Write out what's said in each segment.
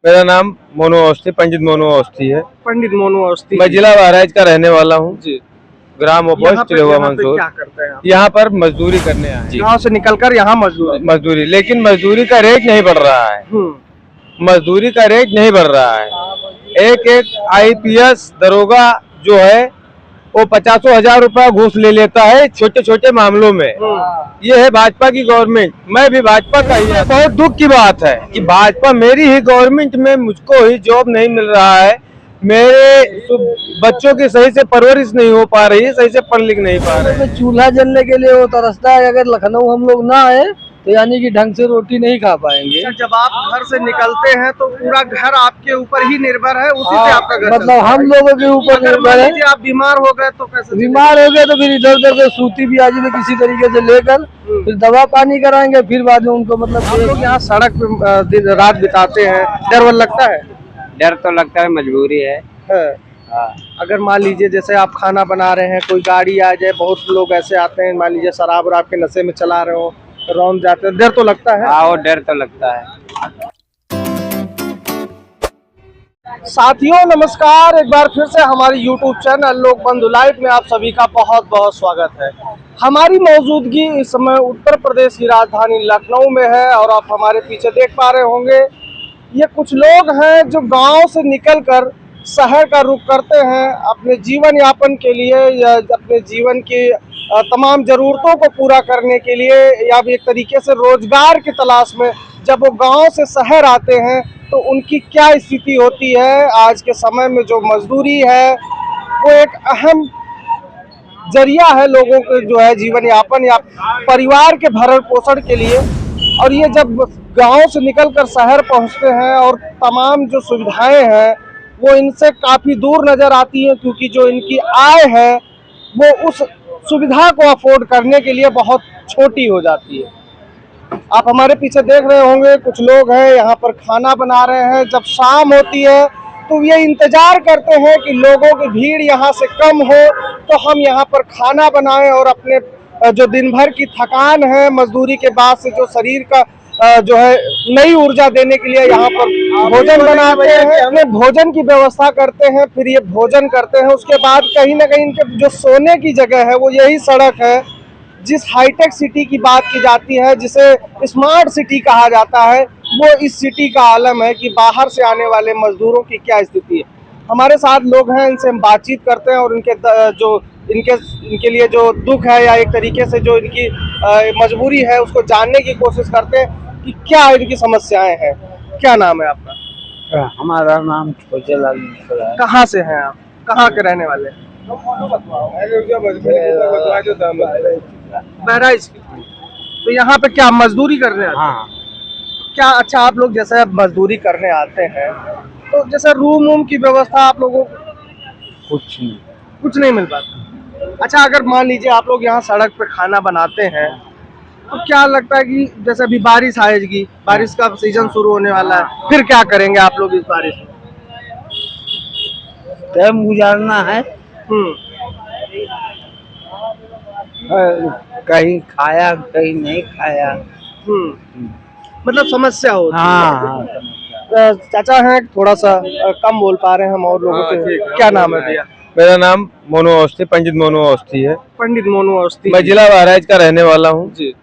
मेरा नाम मोनू अवस्थी, पंडित मोनू अवस्थी है। पंडित मोनू अवस्थी। मैं जिला बहराइच का रहने वाला हूँ जी। ग्राम यहाँ पे मंसूर। क्या करते हैं आप? यहाँ पर मजदूरी करने आए हैं। गाँव से निकलकर यहाँ मजदूरी, लेकिन मजदूरी का रेट नहीं बढ़ रहा है। मजदूरी का रेट नहीं बढ़ रहा है। एक IPS दरोगा जो है वो 50,000 रुपया घूस ले लेता है छोटे छोटे मामलों में। ये है भाजपा की गवर्नमेंट। मैं भी भाजपा का ही। बहुत दुख की बात है कि भाजपा मेरी ही गवर्नमेंट में मुझको ही जॉब नहीं मिल रहा है। मेरे बच्चों की सही से परवरिश नहीं हो पा रही है, सही से पढ़ लिख नहीं पा रहे हैं। चूल्हा जलने के लिए वो तरसता है। अगर लखनऊ हम लोग ना आए तो यानी कि ढंग से रोटी नहीं खा पाएंगे। जब आप घर से निकलते हैं तो पूरा घर आपके ऊपर ही निर्भर है, उसी से आपका घर मतलब हम लोगों के ऊपर निर्भर है। आप बीमार हो गए तो कैसे? बीमार हो गए तो फिर इधर उधर से सूती भी आज भी किसी तरीके से लेकर फिर दवा पानी कराएंगे, फिर बाद में उनको मतलब हम लोग यहाँ सड़क पे दिन रात बिताते हैं, डर वर लगता है? डर तो लगता है, मजबूरी है। अगर मान लीजिए जैसे आप खाना बना रहे हैं, कोई गाड़ी आ जाए, बहुत लोग ऐसे आते हैं, मान लीजिए शराब और आपके नशे में चला रहे हो, रौंद जाते हैं, डर तो लगता है? हाँ, वो डर तो लगता है। साथियों नमस्कार, एक बार फिर से हमारी YouTube चैनल लोक बंधु लाइव में आप सभी का बहुत बहुत स्वागत है। हमारी मौजूदगी इस समय उत्तर प्रदेश की राजधानी लखनऊ में है और आप हमारे पीछे देख पा रहे होंगे ये कुछ लोग हैं जो गांव से निकलकर शहर का रुख करते हैं अपने जीवन यापन के लिए या अपने जीवन की तमाम ज़रूरतों को पूरा करने के लिए या भी एक तरीके से रोजगार की तलाश में जब वो गांव से शहर आते हैं तो उनकी क्या स्थिति होती है। आज के समय में जो मजदूरी है वो एक अहम जरिया है लोगों के जो है जीवन यापन या परिवार के भरण पोषण के लिए। और ये जब गांव से निकलकर शहर पहुंचते हैं और तमाम जो सुविधाएं हैं वो इनसे काफ़ी दूर नज़र आती हैं, क्योंकि जो इनकी आय है वो उस सुविधा को अफोर्ड करने के लिए बहुत छोटी हो जाती है। आप हमारे पीछे देख रहे होंगे कुछ लोग हैं यहाँ पर खाना बना रहे हैं। जब शाम होती है तो ये इंतज़ार करते हैं कि लोगों की भीड़ यहाँ से कम हो तो हम यहाँ पर खाना बनाएं और अपने जो दिन भर की थकान है मजदूरी के बाद से जो शरीर का जो है नई ऊर्जा देने के लिए यहाँ पर भोजन बनाते हैं, अपने भोजन की व्यवस्था करते हैं, फिर ये भोजन करते हैं। उसके बाद कहीं ना कहीं इनके जो सोने की जगह है वो यही सड़क है। जिस हाईटेक सिटी की बात की जाती है, जिसे स्मार्ट सिटी कहा जाता है, वो इस सिटी का आलम है कि बाहर से आने वाले मजदूरों की क्या स्थिति है। हमारे साथ लोग हैं, इनसे हम बातचीत करते हैं और इनके लिए जो दुख है या एक तरीके से जो इनकी मजबूरी है उसको जानने की कोशिश करते हैं कि क्या इनकी समस्याएं हैं। क्या नाम है आपका? हमारा नाम छोटेलाल मिश्रा है। कहाँ से हैं आप? कहाँ के रहने वाले हैं? बहराइच। तो यहाँ पे क्या मजदूरी करने आते हैं? हाँ। क्या अच्छा, आप लोग जैसे मजदूरी करने आते हैं तो जैसे रूम वूम की व्यवस्था आप लोगों को कुछ नहीं मिल पाता? अच्छा, अगर मान लीजिए आप लोग यहाँ सड़क पे खाना बनाते हैं तो क्या लगता है कि जैसे अभी baरिश आएगी, बारिश का सीजन शुरू होने वाला है, फिर क्या करेंगे आप लोग इस बारिश में? टाइम गुजारना है। कहीं खाया कहीं नहीं खाया। मतलब समस्या होती है। हाँ। चाचा हैं, थोड़ा सा कम बोल पा रहे हैं हम और लोगों से। क्या नाम है भैया? मेरा नाम मोनू अवस्थी, पंडित मोनू अवस्थी है। पंडित मोनू अवस्थी। मैं जिला बहराइच का रहने वाला हूँ जी।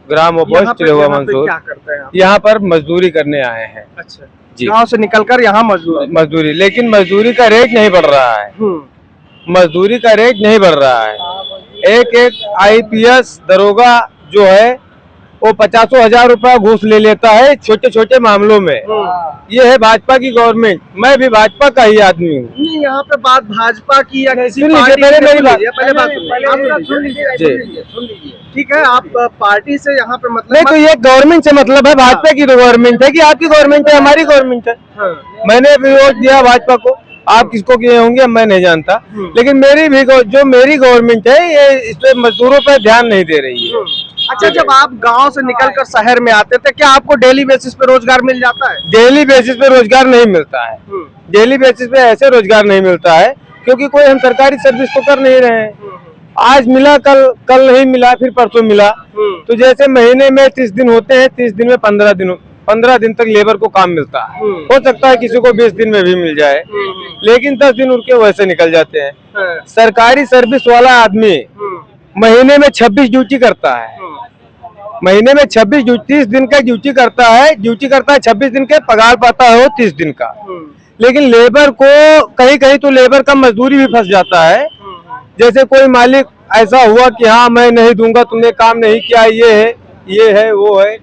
ग्राम मंसूर। क्या करते हैं आप? यहाँ पर मजदूरी करने आए हैं। अच्छा जी। गाँव से निकलकर यहाँ मजदूरी, लेकिन मजदूरी का रेट नहीं बढ़ रहा है। मजदूरी का रेट नहीं बढ़ रहा है। एक IPS दरोगा जो है वो 50,000 रुपया घूस ले लेता है छोटे छोटे मामलों में। ये है भाजपा की गवर्नमेंट। मैं भी भाजपा का ही आदमी हूँ। नहीं, यहाँ पे बात भाजपा की या किसी सुन लीजिए, पहले मेरी बात सुन लीजिए। ठीक है, आप पार्टी से यहाँ पे मतलब नहीं, तो ये गवर्नमेंट से मतलब है। भाजपा की तो गवर्नमेंट है कि आपकी गवर्नमेंट है, हमारी गवर्नमेंट है। मैंने भी वोट दिया भाजपा को, आप किसको किए होंगे मैं नहीं जानता, लेकिन मेरी गवर्नमेंट है ये इस पे मजदूरों पर ध्यान नहीं दे रही है। अच्छा, जब आप गांव से निकलकर शहर में आते थे क्या आपको डेली बेसिस पे रोजगार मिल जाता है? डेली बेसिस पे रोजगार नहीं मिलता है। डेली बेसिस पे ऐसे रोजगार नहीं मिलता है क्योंकि कोई हम सरकारी सर्विस तो कर नहीं रहे हैं। आज मिला, कल नहीं मिला, फिर परसों मिला। तो जैसे महीने में 30 दिन होते हैं, 30 दिन में 15 दिन 15 दिन तक लेबर को काम मिलता है। हो सकता है किसी को 20 दिन में भी मिल जाए, लेकिन 10 दिन उनके वैसे निकल जाते हैं। सरकारी सर्विस वाला आदमी महीने में 26 ड्यूटी करता है, महीने में 26 30 दिन का ड्यूटी करता है 26 दिन के, पगार पाता है वो 30 दिन का। लेकिन लेबर को कहीं कहीं तो लेबर का मजदूरी भी फंस जाता है। जैसे कोई मालिक ऐसा हुआ कि हाँ मैं नहीं दूंगा, तुमने काम नहीं किया, ये है वो है,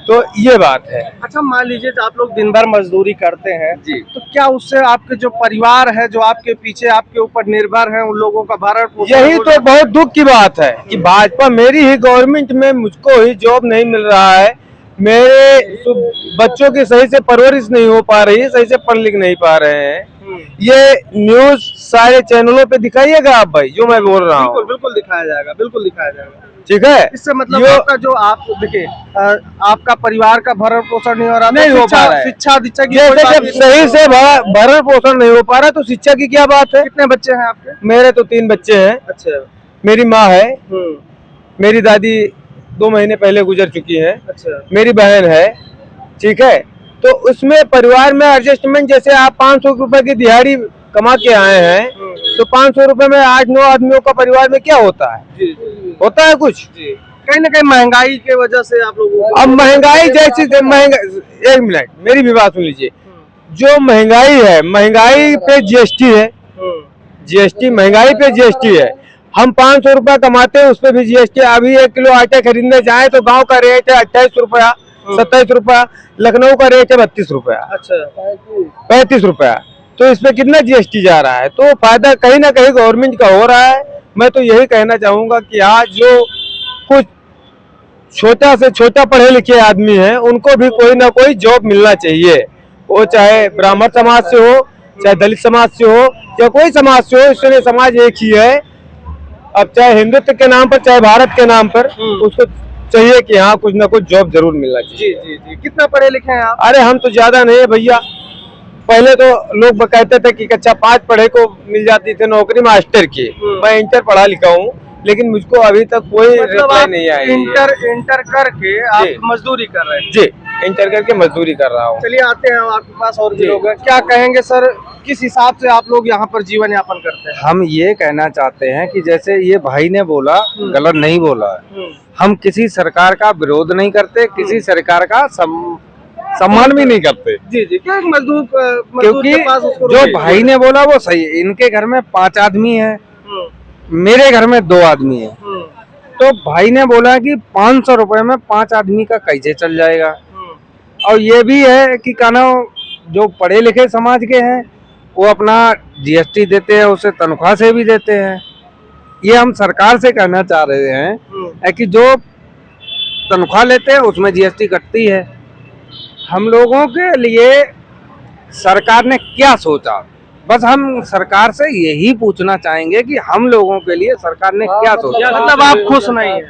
तो ये बात है। अच्छा, मान लीजिए आप लोग दिन भर मजदूरी करते हैं जी, तो क्या उससे आपके जो परिवार है, जो आपके पीछे आपके ऊपर निर्भर है, उन लोगों का भरण पोषण यही हो तो बहुत दुख की बात है कि भाजपा मेरी ही गवर्नमेंट में मुझको ही जॉब नहीं मिल रहा है, मेरे बच्चों की सही से परवरिश नहीं हो पा रही है, सही से पढ़ लिख नहीं पा रहे हैं। ये न्यूज सारे चैनलों पे दिखाइएगा आप भाई, जो मैं बोल रहा हूँ। बिल्कुल बिल्कुल दिखाया जाएगा, बिल्कुल दिखाया जाएगा। ठीक है, इससे मतलब आपका जो आप देखिए आपका परिवार का भरण पोषण नहीं हो रहा, नहीं हो पा रहा है। शिक्षा दीक्षा की जैसे जब सही से भरण पोषण नहीं हो पा रहा तो शिक्षा की क्या बात है। कितने बच्चे हैं आपके? मेरे तो 3 बच्चे हैं। अच्छा। मेरी माँ है, मेरी दादी 2 महीने पहले गुजर चुकी है। अच्छा। मेरी बहन है। ठीक है, तो उसमें परिवार में एडजस्टमेंट, जैसे आप 500 रुपए की दिहाड़ी कमा के आए हैं तो 500 रुपए में 8-9 आदमियों का परिवार में क्या होता है? जी, जी, होता है कुछ? जी। कहीं ना कहीं महंगाई के वजह से आप लोगों को, अब महंगाई जैसी एक मिनट मेरी भी बात सुन लीजिए। जो महंगाई है, महंगाई पे जीएसटी है, जीएसटी महंगाई पे जीएसटी है। हम 500 रुपया कमाते हैं, उस पर भी जीएसटी। अभी 1 किलो आटे खरीदने जाए तो गांव का रेट है 28 रुपया, 27 रुपया, लखनऊ का रेट है 32 रुपया। अच्छा, 35 रुपया। तो इस पे कितना जीएसटी जा रहा है? तो फायदा कहीं ना कहीं गवर्नमेंट का हो रहा है। मैं तो यही कहना चाहूंगा कि आज जो कुछ छोटा से छोटा पढ़े लिखे आदमी हैं, उनको भी कोई ना कोई जॉब मिलना चाहिए। वो चाहे ब्राह्मण समाज से हो, चाहे दलित समाज से हो, या कोई समाज से हो, इसलिए समाज एक ही है। अब चाहे हिंदुत्व के नाम पर, चाहे भारत के नाम पर, उसको चाहिए कि हाँ कुछ ना कुछ जॉब जरूर मिलना चाहिए। जी जी जी। कितना पढ़े लिखे हैं आप? अरे हम तो ज्यादा नहीं है भैया। पहले तो लोग कहते थे कि कक्षा 5 पढ़े को मिल जाती थी नौकरी मास्टर की। मैं इंटर पढ़ा लिखा हूँ, लेकिन मुझको अभी तक कोई रिप्लाई नहीं आया। इंटर करके आप मजदूरी कर रहे हैं? जी, इंटर करके मजदूरी कर रहा हूँ। चलिए आते हैं आपके पास और भी लोग हैं। क्या कहेंगे सर, किस हिसाब से आप लोग यहाँ पर जीवन यापन करते हैं? हम ये कहना चाहते हैं कि जैसे ये भाई ने बोला, गलत नहीं बोला है। हम किसी सरकार का विरोध नहीं करते, किसी सरकार का सम्मान भी नहीं करते। जी जी। क्या मजदूर क्योंकि जो भाई ने बोला वो सही है। इनके घर में 5 आदमी है, मेरे घर में 2 आदमी है। तो भाई ने बोला कि 500 रुपए में 5 आदमी का कैसे चल जाएगा। और ये भी है कि कहना जो पढ़े लिखे समाज के हैं वो अपना जीएसटी देते हैं, उसे तनख्वाह से भी देते हैं। ये हम सरकार से कहना चाह रहे हैं कि जो तनख्वाह लेते हैं उसमें जीएसटी कटती है। हम लोगों के लिए सरकार ने क्या सोचा, बस हम सरकार से यही पूछना चाहेंगे कि हम लोगों के लिए सरकार ने क्या सोचा। मतलब आप खुश नहीं है?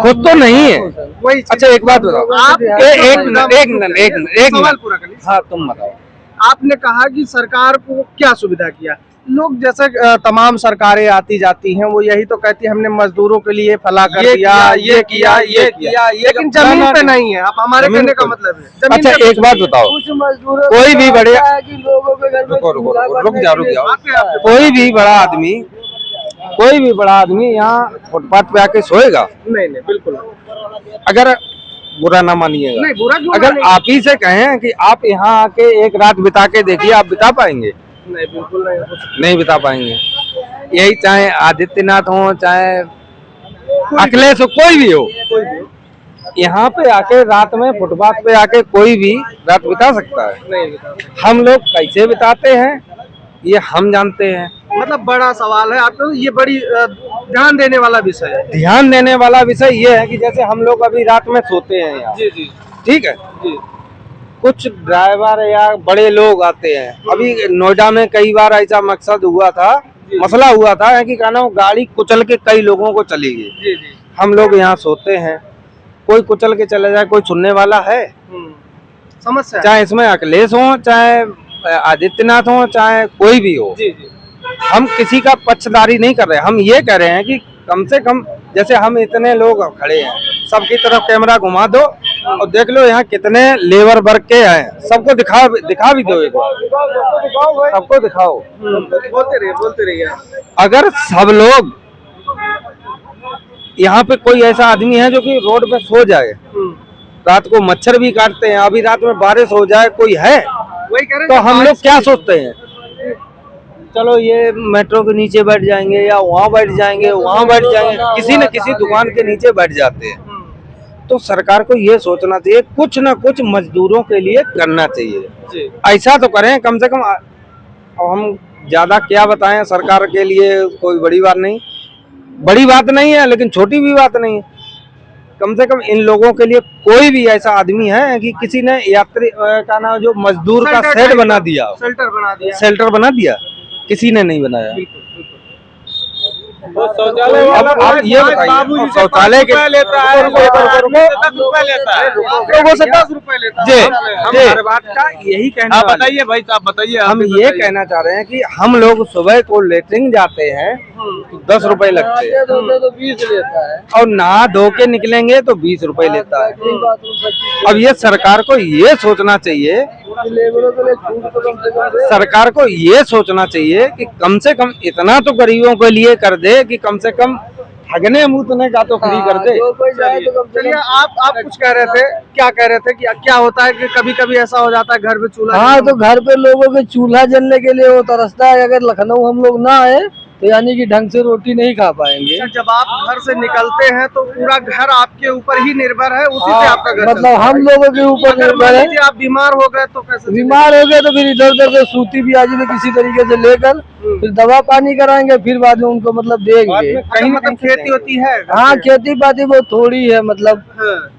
खुद तो नहीं है। वही। अच्छा एक बात बताओ आप, एक मिनट पूरा कर लीजिए। हाँ तुम बताओ। आपने कहा कि सरकार को क्या सुविधा किया। लोग जैसे तमाम सरकारें आती जाती हैं, वो यही तो कहती है हमने मजदूरों के लिए फला कर दिया, ये किया, लेकिन जमीन पे नहीं है। आप हमारे कहने का मतलब है। अच्छा एक बात बताओ, कोई भी बड़े रुक जाओ, कोई भी बड़ा आदमी यहाँ फुटपाथ पे आके सोएगा? नहीं नहीं, बिल्कुल। अगर बुरा ना मानिएगा, नहीं बुरा क्यों? अगर आप ही से कहें कि आप यहाँ आके एक रात बिता के देखिए, आप बिता पाएंगे? नहीं, बिल्कुल नहीं बिता पाएंगे। यही चाहे आदित्यनाथ हो, चाहे अखिलेश हो, कोई भी हो, यहाँ पे आके रात में फुटपाथ पे आके कोई भी रात बिता सकता है? नहीं। हम लोग कैसे बिताते हैं ये हम जानते हैं। मतलब बड़ा सवाल है आपको, ये बड़ी ध्यान देने वाला विषय है। ध्यान देने वाला विषय ये है कि जैसे हम लोग अभी रात में सोते हैं यहाँ, जी जी, ठीक है जी। कुछ ड्राइवर या बड़े लोग आते हैं। अभी नोएडा में कई बार ऐसा मसला हुआ था कि कहना गाड़ी कुचल के कई लोगों को चली गई। जी जी। हम लोग यहाँ सोते हैं, कोई कुचल के चले जाए, कोई सुनने वाला है? समस्या, चाहे इसमें अखिलेश हो, चाहे आदित्यनाथ हो, चाहे कोई भी हो। जी जी। हम किसी का पक्षधारी नहीं कर रहे। हम ये कह रहे हैं कि कम से कम जैसे हम इतने लोग खड़े हैं, सबकी तरफ कैमरा घुमा दो और देख लो यहाँ कितने लेबर वर्ग के हैं, सबको दिखा भी दो एक बार, सबको दिखाओ। बोलते रहिए। अगर सब लोग, यहाँ पे कोई ऐसा आदमी है जो कि रोड पे सो जाए, रात को मच्छर भी काटते हैं, अभी रात में बारिश हो जाए, कोई है वही कह रहे तो हैं हम लोग क्या सोचते हैं, चलो ये मेट्रो के नीचे बैठ जाएंगे या वहाँ बैठ जाएंगे, वहाँ बैठ जाएंगे, किसी न किसी दुकान के नीचे बैठ जाते हैं। तो सरकार को ये सोचना चाहिए, कुछ न कुछ मजदूरों के लिए करना चाहिए। ऐसा तो करें कम से कम। हम ज्यादा क्या बताएं, सरकार के लिए कोई बड़ी बात नहीं है, लेकिन छोटी भी बात नहीं है। कम से कम इन लोगों के लिए कोई भी ऐसा आदमी है कि किसी ने यात्री का नाम जो मजदूर का शेड बना दिया, शेल्टर बना दिया, किसी ने नहीं बनाया। शौचालय आप ये बताइए, शौचालय के लेता है, 10 रुपए लेता है, लोगों से 10 रुपए लेता है। हम हर बात का यही कहना, आप बताइए भाई साहब, बताइए। हम ये कहना चाह रहे हैं कि हम लोग सुबह को लेटरिन जाते हैं तो 10 रुपए लगते हैं, तो 20 लेता है, और नहा धो के निकलेंगे तो 20 रुपए लेता है। अब ये सरकार को ये सोचना चाहिए, लेबरों के लिए छूट तो कम से कम दे। सरकार को ये सोचना चाहिए कि कम से कम इतना तो गरीबों के लिए कर दे कि कम से कम ठगने मूतने का तो फ्री कर दे। जो कोई जाए तो कम से चलिए, कम। आप कुछ कह रहे थे, क्या कह रहे थे कि क्या होता है कि कभी कभी ऐसा हो जाता है घर पे चूल्हा। हाँ, तो घर पे लोगों के चूल्हा जलने के लिए वो तरसता है। अगर लखनऊ हम लोग ना आए तो यानी कि ढंग से रोटी नहीं खा पाएंगे। जब आप घर से निकलते हैं तो पूरा घर आपके ऊपर ही निर्भर है, उसी से आपका घर मतलब हम लोगों के ऊपर अगर निर्भर मान है। लीजिए आप बीमार हो गए तो कैसे? बीमार हो गए तो फिर इधर उधर से सूती भी आज किसी तरीके से लेकर फिर दवा पानी कराएंगे, फिर बाद में उनको मतलब देंगे। कहीं मतलब खेती होती है? हाँ, खेती बाती वो थोड़ी है, मतलब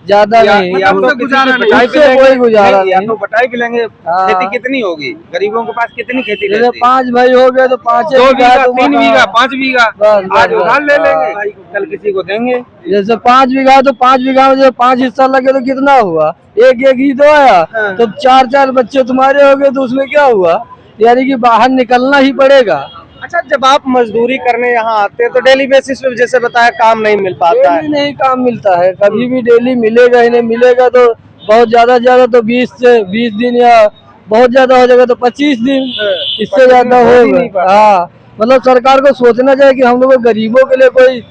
ज्यादा नहीं, या मतलब तो गुजारा नहीं, बटाई उससे कोई गुजारा या नहीं। तो बटाई भी लेंगे। हाँ। खेती कितनी होगी, गरीबों के पास कितनी खेती जैसे रहती है? 5 भाई हो गए तो 5 2 बीघा, 3 बीघा, 5 बीघा, बस, आज बस, उधार ले लेंगे, कल किसी को देंगे। जैसे 5 बीघा तो 5 बीघा में जब 5 हिस्सा लगे तो कितना हुआ? एक ही तो आया, तो 4 बच्चे तुम्हारे हो गए तो उसमें क्या हुआ? यानी कि बाहर निकलना ही पड़ेगा। अच्छा, जब आप मजदूरी करने यहाँ आते हैं तो डेली बेसिस पे जैसे बताया काम नहीं मिल पाता है। डेली नहीं काम मिलता है, कभी भी डेली मिलेगा ही नहीं। मिलेगा तो बहुत ज्यादा तो 20 दिन, या बहुत ज्यादा हो जाएगा तो 25 दिन, इससे ज्यादा होगा। हाँ, मतलब सरकार को सोचना चाहिए कि हम लोगों गरीबों के लिए कोई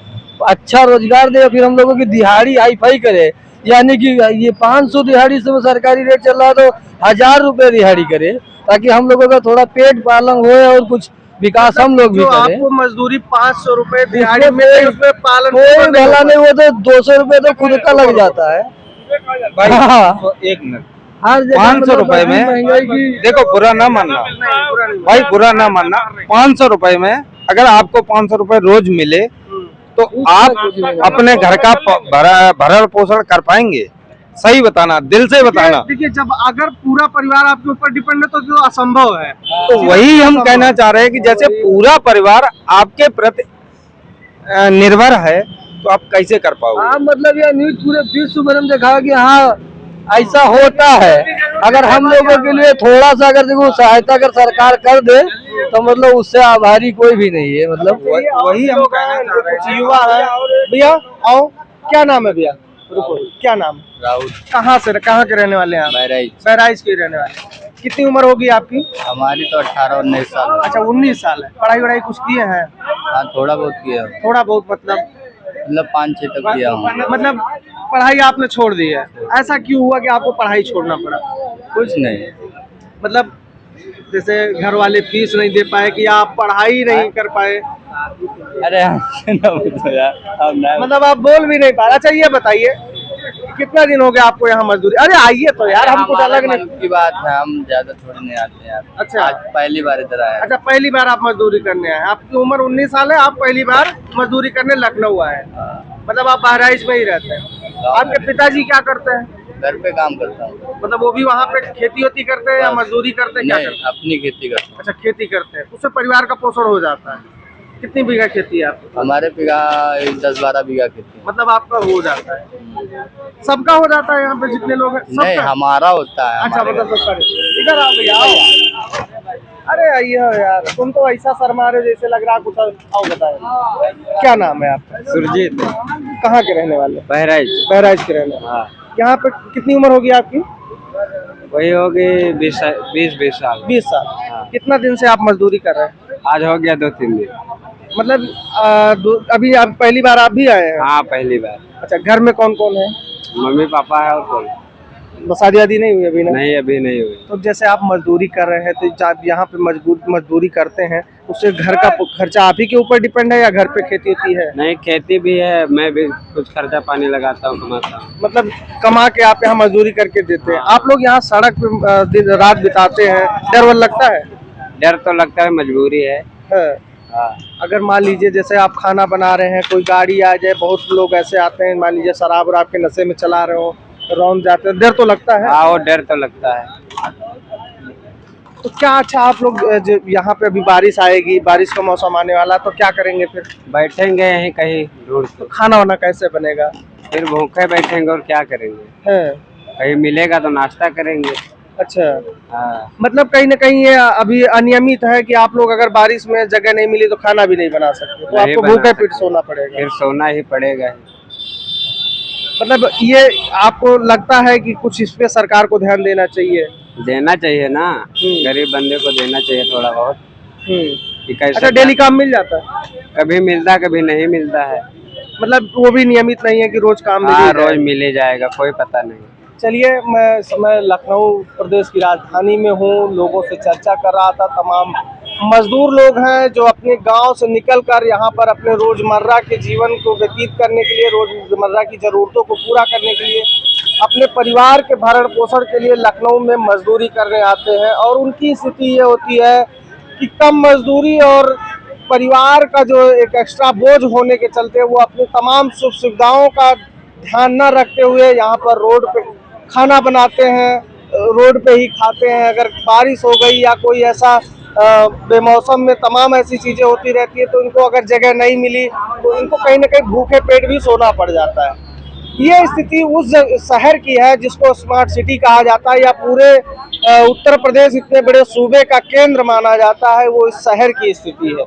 अच्छा रोजगार दे, फिर हम लोगों की दिहाड़ी हाई फाई करे। यानी कि ये 500 दिहाड़ी से सरकारी रेट चल रहा है तो 1000 रुपए दिहाड़ी करे, ताकि हम लोगों का थोड़ा पेट पालन हो और कुछ विकास हम लोग भी जो करें। आपको मजदूरी 500 रुपए दिहाड़ी मिले, उसमें पालन कोई भला नहीं, वो तो 200 रुपए तो खुद का लग जाता है। भाई हाँ। तो 1 मिनट, हर जगह 500 मतलब रुपए में महंगाई की। देखो, बुरा ना मानना भाई, बुरा ना मानना, 500 रुपए में अगर आपको 500 रुपए रोज मिले तो आप अपने घर का भरण पोषण कर पाएंगे? सही बताना, दिल से बताना। देखिए, जब अगर पूरा परिवार आपके ऊपर डिपेंड है तो जो असंभव है, तो वही हम कहना चाह रहे हैं कि जैसे पूरा परिवार आपके प्रति निर्भर है तो आप कैसे कर पाओगे? हाँ, मतलब ये न्यूज पूरे विश्व भर में देखा कि हाँ ऐसा होता है। अगर हम लोगों के लिए थोड़ा सा अगर देखो सहायता अगर सरकार कर दे तो मतलब उससे आभारी कोई भी नहीं है। मतलब वही हम कहना चाह रहे कुछ हैं। युवा है। भैया आओ, क्या नाम है भैया? रुको, क्या नाम? राहुल, कहाँ के रहने वाले हैं आप? बहराइच के रहने वाले। कितनी उम्र होगी आपकी? हमारी तो 18-19 साल। अच्छा, 19 साल है। पढ़ाई वढ़ाई कुछ किए हैं? हाँ, थोड़ा बहुत किया, थोड़ा बहुत मतलब 5-6 तक किया हूँ। मतलब पढ़ाई आपने छोड़ दी है? ऐसा क्यों हुआ कि आपको पढ़ाई छोड़ना पड़ा? कुछ नहीं, मतलब जैसे घर वाले फीस नहीं दे पाए कि आप पढ़ाई नहीं कर पाए? अरे हमसे ना पूछो यार, अब ना। मतलब आप बोल भी नहीं पा रहे। अच्छा, ये बताइए कितना दिन हो गया आपको यहाँ मजदूरी? अरे आइए तो यार, हम कुछ अलग नहीं। की बात है, हम ज्यादा थोड़ी नहीं आते यार। अच्छा, आज पहली बार इधर आया। अच्छा, पहली बार आप मजदूरी करने आए? आपकी उम्र 19 साल है, आप पहली बार मजदूरी करने लखनऊ आए? मतलब आप बहराइच में ही रहते हैं? आपके पिताजी क्या करते हैं? घर पे काम करता हूँ। मतलब वो भी वहाँ पे खेती होती करते हैं या मजदूरी करते हैं? क्या नहीं, करते हैं? अपनी खेती करता हूँ। अच्छा, खेती करते हैं, उससे परिवार का पोषण हो जाता है। कितनी बीघा खेती है आपकी? हमारे बीघा 10-12 बीघा खेती। मतलब आपका हो जाता है, सबका हो जाता है यहाँ पे जितने लोग हैं नहीं, सबका? हमारा होता है। अच्छा, हमारे मतलब सबका नहीं। इधर आओ भैया, आओ। अरे आइए यार, तुम तो ऐसा शर्मा रहे हो जैसे लग रहा है कुछ। आओ बताए, क्या नाम है आपका? सुरजीत कहाँ के रहने वाले? बहराइच। बहराइच के रहने वाले। हाँ, यहाँ पे कितनी उम्र होगी आपकी? वही होगी 20 साल। 20 साल। कितना दिन से आप मजदूरी कर रहे हैं? आज हो गया 2-3 दिन। मतलब अभी आप पहली बार आप भी आए हैं? हाँ, पहली बार। अच्छा, घर में कौन कौन है? मम्मी पापा है और कौन? शादी वादी नहीं हुई अभी ना? नहीं, अभी नहीं हुई। तो जैसे आप मजदूरी कर रहे हैं, तो आप यहाँ पे मजदूरी करते हैं, उससे घर का खर्चा आप ही के ऊपर डिपेंड है या घर पे खेती होती है? नहीं, खेती भी है, मैं भी कुछ खर्चा पानी लगाता हूँ, कमाता हूँ। मतलब कमा के आप यहाँ मजदूरी करके देते हैं। आप लोग यहाँ सड़क पे दिन रात बिताते हैं, डर वर लगता है? डर तो लगता है, मजबूरी है। हाँ। अगर मान लीजिए जैसे आप खाना बना रहे हैं, कोई गाड़ी आ जाए, बहुत लोग ऐसे आते हैं, मान लीजिए शराब और आपके नशे में चला रहे हो, रौंद जाते हैं, डर तो लगता है? हाँ, वो डर तो लगता है। तो क्या, अच्छा आप लोग यहाँ पे अभी बारिश आएगी, बारिश का मौसम आने वाला, तो क्या करेंगे फिर? बैठेंगे यहीं कहीं ढूंढ तो खाना वाना कैसे बनेगा? फिर भूखे बैठेंगे और क्या करेंगे? है। कहीं मिलेगा तो नाश्ता करेंगे। अच्छा, हाँ। मतलब कहीं ना कहीं ये अभी अनियमित है कि आप लोग अगर बारिश में जगह नहीं मिली तो खाना भी नहीं बना सकते, तो नहीं आपको बना भूखे सकते। पेट सोना पड़ेगा। फिर सोना ही पड़ेगा ही। मतलब ये आपको लगता है कि कुछ इस पे सरकार को ध्यान देना चाहिए? देना चाहिए ना, गरीब बंदे को देना चाहिए थोड़ा बहुत। कि कैसे अच्छा, डेली काम मिल जाता है? कभी मिलता कभी नहीं मिलता है। मतलब वो भी नियमित नहीं है कि रोज काम मिल ही हाँ, जाए? रोज मिल ही जाएगा, कोई पता नहीं। चलिए, मैं लखनऊ प्रदेश की राजधानी में हूँ, लोगों से चर्चा कर रहा था। तमाम मजदूर लोग हैं जो अपने गांव से निकलकर यहाँ पर अपने रोजमर्रा के जीवन को व्यतीत करने के लिए, रोजमर्रा की जरूरतों को पूरा करने के लिए, अपने परिवार के भरण पोषण के लिए लखनऊ में मजदूरी करने आते हैं। और उनकी स्थिति ये होती है कि कम मजदूरी और परिवार का जो एक एक्स्ट्रा बोझ होने के चलते वो अपनी तमाम सुख सुविधाओं का ध्यान न रखते हुए यहाँ पर रोड पे खाना बनाते हैं, रोड पे ही खाते हैं। अगर बारिश हो गई या कोई ऐसा बेमौसम में तमाम ऐसी चीज़ें होती रहती है, तो इनको अगर जगह नहीं मिली तो इनको कहीं ना कहीं भूखे पेट भी सोना पड़ जाता है। ये स्थिति उस शहर की है जिसको स्मार्ट सिटी कहा जाता है, या पूरे उत्तर प्रदेश इतने बड़े सूबे का केंद्र माना जाता है, वो इस शहर की स्थिति है।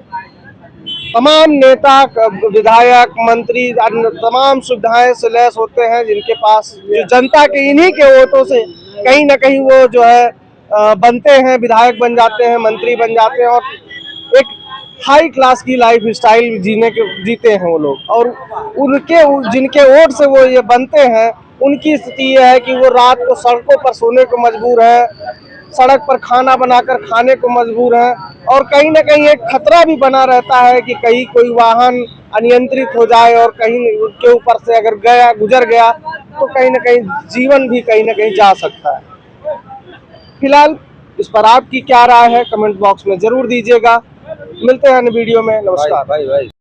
तमाम नेता, विधायक, मंत्री तमाम सुविधाएं से लैस होते हैं, जिनके पास जो जनता के इन्हीं के वोटों से कहीं ना कहीं वो जो है बनते हैं, विधायक बन जाते हैं, मंत्री बन जाते हैं, और एक हाई क्लास की लाइफ स्टाइल जीते हैं वो लोग। और उनके जिनके वोट से वो ये बनते हैं, उनकी स्थिति ये है कि वो रात को सड़कों पर सोने को मजबूर है, सड़क पर खाना बनाकर खाने को मजबूर है, और कहीं ना कहीं एक खतरा भी बना रहता है कि कहीं कोई वाहन अनियंत्रित हो जाए और कहीं उसके ऊपर से अगर गुजर गया तो कहीं ना कहीं जीवन भी कहीं ना कहीं जा सकता है। फिलहाल इस पर आपकी क्या राय है, कमेंट बॉक्स में जरूर दीजिएगा। मिलते हैं अन्य वीडियो में। नमस्कार। भाई।